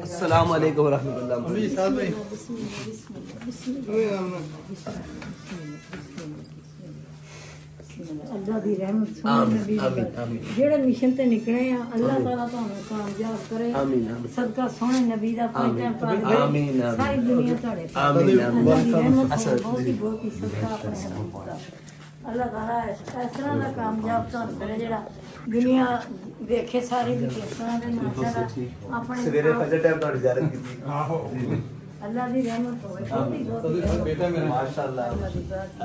السلام علیکم ورحمۃ اللہ. اللہ دی رحمت جڑے مشن تے نکلے ہیں اللہ تعالیٰ تانوں کامیاب کرے. صدقہ سونے نبی دا پنجاں پاک ساری دنیا تہاڈے اللہ دی رحمت بہت ہی صدقہ اپنے حبیب دا. اللہ تعالیٰ اس طرح دا کامیاب تانوں کرے جڑا دنیا ویکھے ساری دی کس طرح دے ماشاءاللہ اپنے سویرے فجر ٹائم تہاڈی زیارت کیتی. اللہ دی رحمت ہوئے بہت ہی بیٹا میرا ماشاءاللہ.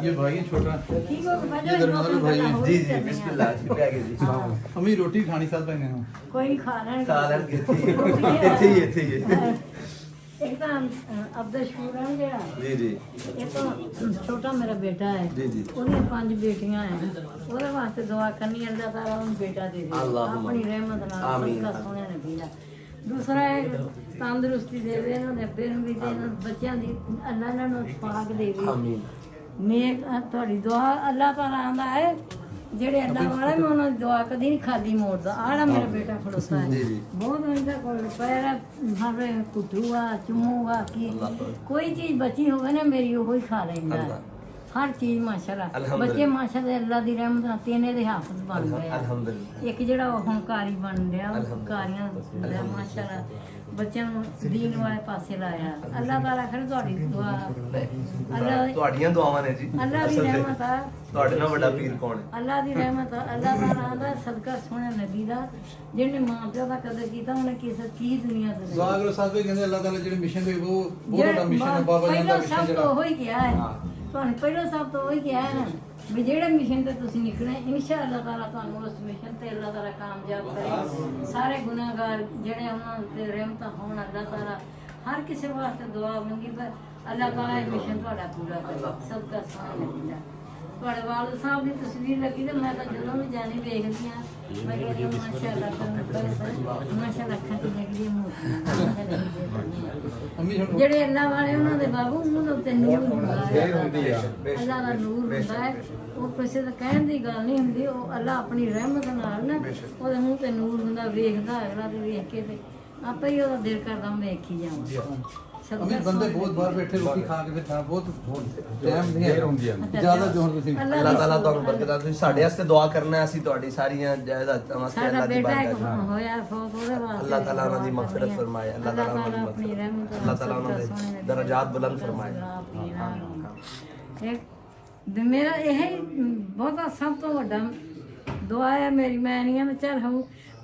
یہ بھائی ہے چھوٹا. ٹھیک ہو یہ درمیان بھائی ہے. جی جی بسم اللہ جی پہ آگے جی. امی روٹی کھانی ساتھ پہنے ہوں. کوئی نہیں کھا رہے سالن کیتی ایتھے ہی ایک تو عبد الشکور ہے جڑا جی جی یہ تو چھوٹا میرا بیٹا ہے. جی جی ਉਹਦੀਆਂ 5 ਬੇਟੀਆਂ ہیں. ਉਹਦੇ ਵਾਸਤੇ ਦੁਆ ਕਰਨੀ ਅੱਲਾਹ ਤਾਲਾ ਉਹਨੂੰ ਬੇਟਾ ਦੇ ਦੇ ਆਪਣੀ ਰਹਿਮਤ ਨਾਲ ਸਦਕਾ ਸੋਹਣੇ ਨਬੀ ਦਾ. ਦੂਸਰਾ ਹੈ ਤੰਦਰੁਸਤੀ ਦੇਵੇ ਇਹਨਾਂ ਦੇ ਅੱਬੇ ਨੂੰ ਵੀ ਤੇ ਇਹਨਾਂ ਬੱਚਿਆਂ ਦੀ ਅੱਲਾਹ ਇਹਨਾਂ ਨੂੰ ਪਾਕ ਦੇਵੇ. آمین. ਨੇਕ ਤੁਹਾਡੀ ਦੁਆ ਅੱਲਾਹ ਤਾਲਾ ਆਂਦਾ ਹੈ ਜਿਹੜੇ ਅੱਲਾਹ ਵਾਲੇ ਮੈਂ ਉਹਨਾਂ ਦੀ ਦੁਆ ਕਦੀ ਨਹੀਂ ਖਾਲੀ ਮੋੜਦਾ. ਆੜਾ ਮੇਰਾ ਬੇਟਾ ਖੜੋਤਾ ਹੈ ਬਹੁਤ ਉਹਦਾ ਕੋਲ ਪੈਰ ਹਾਵੇ ਕੁੱਟੂਗਾ ਚੁੰਮੂਗਾ ਕੀ ਕੋਈ ਚੀਜ਼ ਬਚੀ ਹੋਵੇ ਨਾ ਮੇਰੀ ਉਹ ਹੀ ਖਾ ਲੈਂਦਾ ਹੈ. ہر چیز ماشاءاللہ بچے ماشاءاللہ اللہ دی رحمت نال تینے دے حافظ بن گئے. ایک جڑا ہن قاری بن گیا قاریاں ماشاءاللہ بچوں نوں دین والے پاسے لایا. اللہ تعالیٰ خیر تہاڈی دعا اللہ تہاڈیاں دعاواں نے جی. اللہ دی رحمت ہے. تہاڈے نال بڑا پیر کون ہے؟ اللہ دی رحمت ہے. اللہ تعالیٰ دا صدقہ سونے نبی دا جن نے ماں پیو دا قدر کیتا انہیں کسی کی دنیا دے زاگر صاحب بھی کہندے اللہ تعالی جڑے مشن کوئی وہ بہت بڑا مشن ہے. بابا جان دا مشن سب جڑا تو ہوئی کیا ہے ਤੁਹਾਨੂੰ ਪਹਿਲਾਂ ਸਭ ਤੋਂ ਉਹੀ ਕਿਹਾ ਹੈ ਨਾ ਵੀ ਜਿਹੜੇ ਮਿਸ਼ਨ ਤੇ ਤੁਸੀਂ ਨਿਕਲੇ ਇਨਸ਼ਾਅੱਲਾ ਤਾਲਾ ਤੁਹਾਨੂੰ ਉਸ ਮਿਸ਼ਨ ਤੇ ਅੱਲਾਹ ਤਾਲਾ ਕਾਮਯਾਬ ਕਰੇ. ਸਾਰੇ ਗੁਨਾਹਗਾਰ ਜਿਹੜੇ ਉਹਨਾਂ ਤੇ ਰਹਿਮਤਾਂ ਹੋਣ ਅੱਲਾਹ ਤਾਲਾ ਹਰ ਕਿਸੇ ਵਾਸਤੇ ਦੁਆ ਮੰਗੀ ਪਰ ਅੱਲਾਹ ਤਾਲਾ ਇਹ ਮਿਸ਼ਨ ਤੁਹਾਡਾ ਪੂਰਾ ਕਰੇ. ਸਦਕਾ ਸੋਹਣੇ ਦਾ ਤੁਹਾਡੇ ਵਾਲਿਦ ਸਾਹਿਬ ਦੀ ਤਸਵੀਰ ਲੱਗੀ ਤੇ ਮੈਂ ਤਾਂ ਜਦੋਂ ਵੀ ਜਾਣੀ ਵੇਖਦੀ ਹਾਂ ਮੈਂ ਕਹਿੰਦੀ ਮਾਸ਼ਾਅੱਲਾ ਮਾਸ਼ਾਅੱਲਾ ਅੱਖਾਂ ਤੇ ਲੱਗਦੀ ਮੋਤੀ ਜਿਹੜੇ ਅੱਲਾਹ ਵਾਲੇ ਉਹਨਾਂ ਦੇ ਬਾਬੂ ਉਹਨਾਂ ਦੇ ਉੱਤੇ ਨੂਰ ਹੁੰਦਾ ਹੈ. ਅੱਲਾਹ ਦਾ ਨੂਰ ਹੁੰਦਾ ਹੈ. ਉਹ ਕਿਸੇ ਦਾ ਕਹਿਣ ਦੀ ਗੱਲ ਨਹੀਂ ਹੁੰਦੀ. ਉਹ ਅੱਲਾਹ ਆਪਣੀ ਰਹਿਮਤ ਨਾਲ ਨਾ ਉਹਦੇ ਮੂੰਹ ਤੇ ਨੂਰ ਹੁੰਦਾ ਵੇਖਦਾ ਅਗਲਾ ਤੇ ਵੇਖ ਕੇ ਤੇ ਆਪੇ ਹੀ ਉਹਦਾ ਦਿਲ ਕਰਦਾ ਮੈਂ ਵੇਖੀ ਜਾਵਾਂ. ਅਮੀ ਬੰਦੇ ਬਹੁਤ ਬਾਹਰ ਬੈਠੇ ਰੋਟੀ ਖਾ ਕੇ ਫਿਰ ਬਹੁਤ ਟਾਈਮ ਨਹੀਂ ਹੈ ਜ਼ਿਆਦਾ ਜੋ ਹੁਣ ਤੁਸੀਂ اللہ تعالیٰ ਤੁਹਾਨੂੰ ਬਰਕਤ ਦੇ. ਤੁਸੀਂ ਸਾਡੇ ਵਾਸਤੇ ਦੁਆ ਕਰਨਾ ਹੈ. ਅਸੀਂ ਤੁਹਾਡੀ ਸਾਰੀਆਂ ਜਾਇਦਾਦਾਂ ਵਾਸਤੇ ਸਾਡਾ اللہ ਦੀ ਬੇਟਾ ਬਾਰਗاہ ਇੱਕ ਹੋਇਆ ਫੌਤ ਉਹਦੇ ਵਾਸਤੇ اللہ تعالیٰ ਉਹਨਾਂ ਦੀ مغفرت فرمائے. اللہ تعالیٰ ਉਹਨਾਂ ਦੀ ਆਪਣੀ مغفرت ਰਹਿਮਤ ਨਾਲ اللہ تعالیٰ ਉਹਨਾਂ ਦੇ درجات بلند فرمائے. ਮੇਰਾ ਇਹ ਬਹੁਤਾ ਸਭ ਤੋਂ ਵੱਡਾ ਦੁਆ ਹੈ ਮੇਰੀ. ਮੈਂ ਨਹੀਂ ਆ ਚੱਲ ਹੂੰ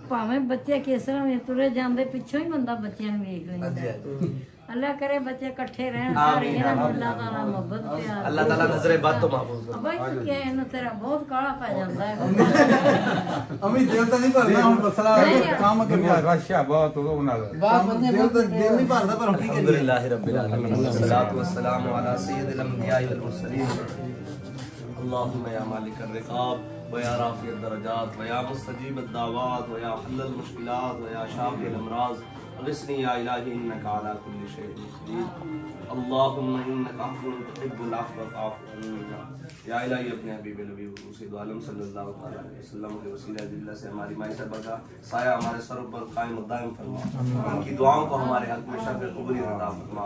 ਭਾਵੇਂ ਬੱਚੇ ਕਿਸ ਤਰ੍ਹਾਂ ਵੀ ਤੁਰੇ ਜਾਂਦੇ ਪਿੱਛੋਂ ਹੀ ਬੰਦਾ ਬੱਚਿਆਂ ਨੂੰ ਵੇਖ ਲੈਂਦਾ. اللہ کرے بچے اکٹھے رہن سارے اللہ تعالیٰ محبت پیار اللہ تعالیٰ نظر بد تو محفوظ کرے. بھائی کیا ہے نا تیرا بہت کالا پہ جاتا ہے. امی دل تو نہیں بھرنا ہوں مسئلہ کام کرنا رشیا بہت ہونا دل نہیں بھرنا پر ہم کی الحمد للہ رب العالمین والصلاة والسلام علی سید الانبیاء والمرسلین. اللہم یا مالک الرقاب ویا رافع الدرجات ویا مستجیب الدعوات ویا حل المشکلات ویا شافی الامراض اغثنی یا الہی انکا علی کل شیء قدیر. اللہم انکا عفو تحب العفو فاعف عنا. یا الہی اپنے حبیب نبی سید عالم صلی اللہ علیہ وسلم کے وسیلہ جلہ سے ہماری مائی صاحبہ کا سایہ ہمارے سر پر قائم و دائم فرما. ان کی دعاؤں کو ہمارے حق میں شفیع قبولی عطا فرما.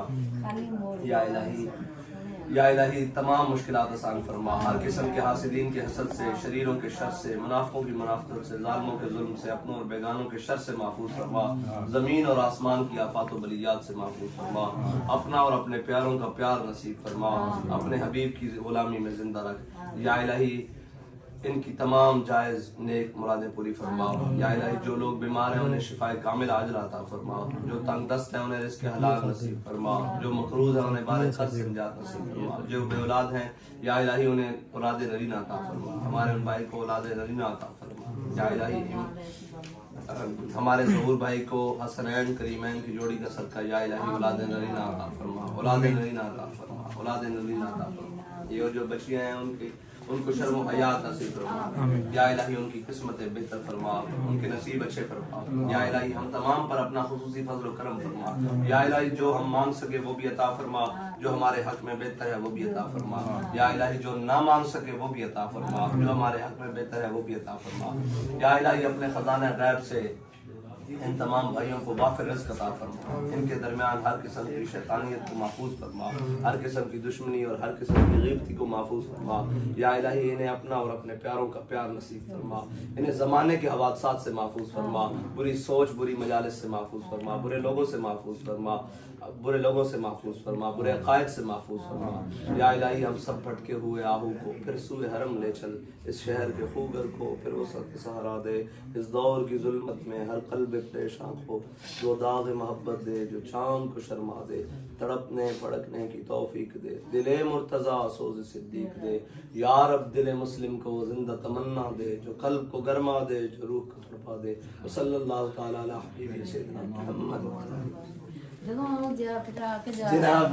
یا الہی تمام مشکلات آسان فرما. ہر قسم کے حاسدین کے حسد سے, شریروں کے شر سے, منافقوں کی منافقت سے, ظالموں کے ظلم سے, اپنوں اور بیگانوں کے شر سے محفوظ فرما. زمین اور آسمان کی آفات و بلیات سے محفوظ فرما. اپنا اور اپنے پیاروں کا پیار نصیب فرما. اپنے حبیب کی غلامی میں زندہ رکھ. یا الہی ان کی تمام جائز نیک مرادیں پوری فرما. یا الہی جو لوگ بیمار ہیں انہیں شفاء کامل عاجل عطا فرما. جو تنگ دست ہیں انہیں رزق حلال نصیب فرما. جو مقروض ہیں انہیں بار خرچ سے نجات نصیب فرما. جو بے اولاد ہیں یا الہی انہیں اولاد نرینہ عطا فرما. ہمارے ان بھائی کو اولاد نرینہ عطا فرما. یا الہی ہمارے ظہور بھائی کو حسنین کریمین کی جوڑی کا صدقہ یا الہی اولاد نرینہ عطا فرما. اولاد نرینہ عطا فرما. اولاد نرینہ عطا فرما. یہ جو بچیاں ہیں ان کی ان کو شرم و حیات نصیب فرما یا الہی ان کی قسمتیں بہتر فرما ان کے نصیب اچھے فرما یا الہی ہم تمام پر اپنا خصوصی فضل و کرم فرما یا الہی جو ہم مانگ سکے وہ بھی عطا فرما جو ہمارے حق میں بہتر ہے وہ بھی عطا فرما یا الہی جو نہ مانگ سکے وہ بھی عطا فرما جو ہمارے حق میں بہتر ہے وہ بھی عطا فرما یا الہی اپنے خزانہ غیب سے ان تمام بھائیوں کو وافر رزق عطا فرما ان کے درمیان ہر قسم کی شیطانیت کو محفوظ فرما ہر قسم کی دشمنی اور ہر قسم کی غیبتی کو محفوظ فرما یا الہی انہیں اپنا اور اپنے پیاروں کا پیار نصیب فرما انہیں زمانے کے حوادثات سے محفوظ فرما بری سوچ بری مجالس سے محفوظ فرما برے لوگوں سے محفوظ فرما برے لوگوں سے محفوظ فرما برے عقائد سے محفوظ فرما یا الہی ہم سب بھٹکے ہوئے آہو کو پھر سوئے حرم لے چل اس شہر کے خوگر کو پھر وسعت سہارا دے اس دور کی ظلمت میں ہر قلب پریشان کو جو داغ محبت دے جو چاند کو شرما دے تڑپنے پھڑکنے کی توفیق دے دل مرتضیٰ سوز صدیق دے یا رب دل مسلم کو زندہ تمنا دے جو قلب کو گرما دے جو روح کو تڑپا دے صلی اللہ تعالی علی حبیب سیدنا محمد ਜਦੋਂ ਉਹ ਜਾ ਕਟਾ ਕੇ ਜਾ جناب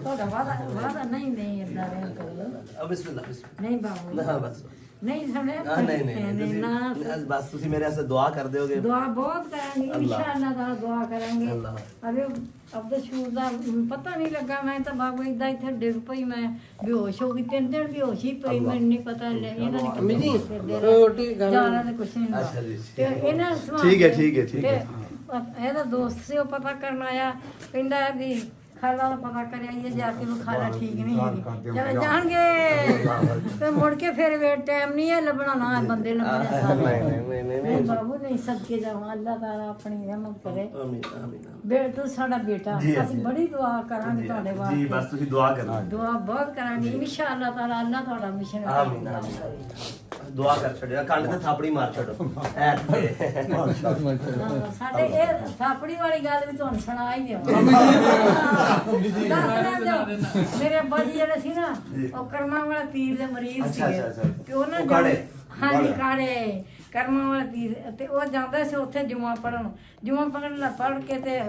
ਤੁਹਾਡਾ ਵਾਦਾ ਨਹੀਂ ਅੱਲਾ ਰਹਿਮ ਕਰੋ بسم اللہ بسم ਨਹੀਂ ਬਾਬੂ اللہ ہاں بس ਨਹੀਂ ਸਮਝਿਆ نہیں بس تسی میرے سے دعا کر دیو گے ਦੁਆ ਬਹੁਤ ਕਰਾਂਗੇ ਇਨਸ਼ਾਅੱਲਾ ਤਾਲਾ ਦੁਆ ਕਰਾਂਗੇ اللہ ਅਰੇ ਅਬਦ ਸ਼ੂਰ ਦਾ ਪਤਾ ਨਹੀਂ ਲੱਗਾ ਮੈਂ ਤਾਂ ਬਾਬੂ ਇਦਾਂ ਇੱਥੇ ਡਿੱਗ ਪਈ ਮੈਂ ਬੇਹੋਸ਼ ਹੋ ਗਈ 3 ਦਿਨ ਬੇਹੋਸ਼ ਹੀ ਪਈ ਮੈਨੂੰ ਨਹੀਂ ਪਤਾ ਇਹਨਾਂ ਨੇ ਅਮੀ ਜੀ, ਰੋਟੀ ਜਾਣਾ ਤੇ ਕੁਛ ਨਹੀਂ ਅੱਛਾ ਜੀ ਤੇ ਇਹਨਾਂ ਸਮਾਂ ٹھیک ہے ٹھیک ہے ٹھیک ہے ਇਹਦਾ ਦੋਸਤ ਸੀ ਉਹ ਪਤਾ ਕਰਨ ਆਇਆ ਕਹਿੰਦਾ ਵੀ ਖਾਲਾ ਦਾ ਪਤਾ ਕਰਿਆ ਇਹ ਜਾ ਕੇ ਉਹ ਖਾਲਾ ਠੀਕ ਨਹੀਂ ਹੈਗੀ ਚਲ ਜਾਣਗੇ ਤੇ ਮੁੜ ਕੇ ਫਿਰ ਵੇ ਟਾਈਮ ਨਹੀਂ ਹੈ ਲੱਭਣਾ ਨਾ ਬੰਦੇ ਲੱਭਣੇ ਸਾਰੇ ਨਹੀਂ ਬਾਬੂ ਨਹੀਂ ਸਦਕੇ ਜਾਵਾਂ ਅੱਲਾਹ ਤਾਲਾ ਆਪਣੀ ਰਹਿਮਤ ਕਰੇ آمین آمین ਬੇ ਤੂੰ ਸਾਡਾ ਬੇਟਾ ਅਸੀਂ ਬੜੀ ਦੁਆ ਕਰਾਂਗੇ ਤੁਹਾਡੇ جی ਵਾਸਤੇ بس تسی دعا کرنا ਦੁਆ ਬਹੁਤ ਕਰਾਂਗੇ ਇਨਸ਼ਾਅੱਲਾ ਤਾਲਾ ਅੱਲਾਹ ਤੁਹਾਡਾ ਮਿਸ਼ਨ آمین آمین دعا کر چھڑیا کنڈ تے تھاپڑی مار چھڑو ਸਾਡੇ ਇਹ ਥਾਪੜੀ ਵਾਲੀ ਗੱਲ ਵੀ ਤੁਹਾਨੂੰ ਸੁਣਾ ਹੀ ਦੇਵਾਂ ਮੇਰੇ ਅੱਬਾ ਜੀ ਜਿਹੜੇ ਸੀ ਨਾ ਉਹ ਕਰਮਾਂ ਵਾਲਾ ਪੀਰ ਦੇ ਮਰੀਜ਼ ਸੀਗੇ ਤੇ ਉਹਨਾਂ ਹਾਂਜੀ ਕਾੜੇ ਕਰਮਾਂ ਵਾਲਾ ਪੀਰ ਤੇ ਉਹ ਜਾਂਦਾ ਸੀ ਉੱਥੇ ਜੁਮਾ ਪੜਨ ਲਾ ਪੜ ਕੇ ਤੇ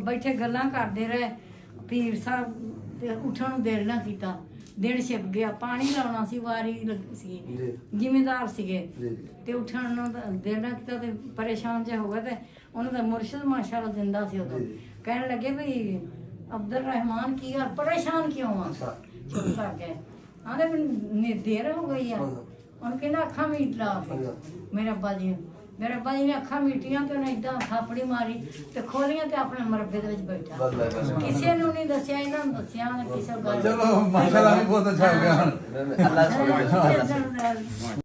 ਬੈਠੇ ਗੱਲਾਂ ਕਰਦੇ ਰਹੇ ਪੀਰ ਸਾਹਿਬ ਤੇ ਉੱਠਣ ਨੂੰ ਦੇਰ ਨਾ ਕੀਤਾ ਦਿਨ ਛਿਪ ਗਿਆ ਪਾਣੀ ਲਾਉਣਾ ਸੀ ਵਾਰੀ ਲੱਗੀ ਸੀ ਜ਼ਿਮੀਂਦਾਰ ਸੀਗੇ ਤੇ ਉੱਠਣ ਨੂੰ ਦੇਰ ਨਾ ਕੀਤਾ ਤੇ ਪਰੇਸ਼ਾਨ ਜਿਹਾ ਹੋ ਗਿਆ ਤੇ ਉਹਨਾਂ ਦਾ ਮੁਰਸ਼ਿਦ ਮਾਸ਼ਾਅੱਲਾ ਜਿੰਦਾ ਸੀ ਉਦੋਂ ਕਹਿਣ ਲੱਗੇ ਵੀ ਅਬਦੁਲ ਰਹਿਮਾਨ ਕੀ ਗੱਲ ਪਰੇਸ਼ਾਨ ਕਿਉਂ ਆ ਚੁੱਪ ਕਰ ਗਏ ਆਂਦੇ ਮੈਨੂੰ ਦੇਰ ਹੋ ਗਈ ਆ ਉਹਨੇ ਕਹਿੰਦਾ ਅੱਖਾਂ ਮੀਟ ਲਾ ਮੇਰੇ ਅੱਬਾ ਜੀ ਨੇ ਅੱਖਾਂ ਮੀਟੀਆਂ ਤੇ ਉਹਨੇ ਏਦਾਂ ਥਾਪੜੀ ਮਾਰੀ ਤੇ ਖੋਲੀਆਂ ਤੇ ਆਪਣੇ ਮਰਬੇ ਦੇ ਵਿੱਚ ਬੈਠਾ ਕਿਸੇ ਨੂੰ ਨਹੀਂ ਦੱਸਿਆ ਇਹਨਾਂ ਨੂੰ ਦੱਸਿਆ ਕਿਸੇ ਗੱਲ ਚਲੋ ਮਾਸ਼ਾਅੱਲਾ ਵੀ ਬਹੁਤ ਅੱਛਾ ਹੋ ਗਿਆ اللہ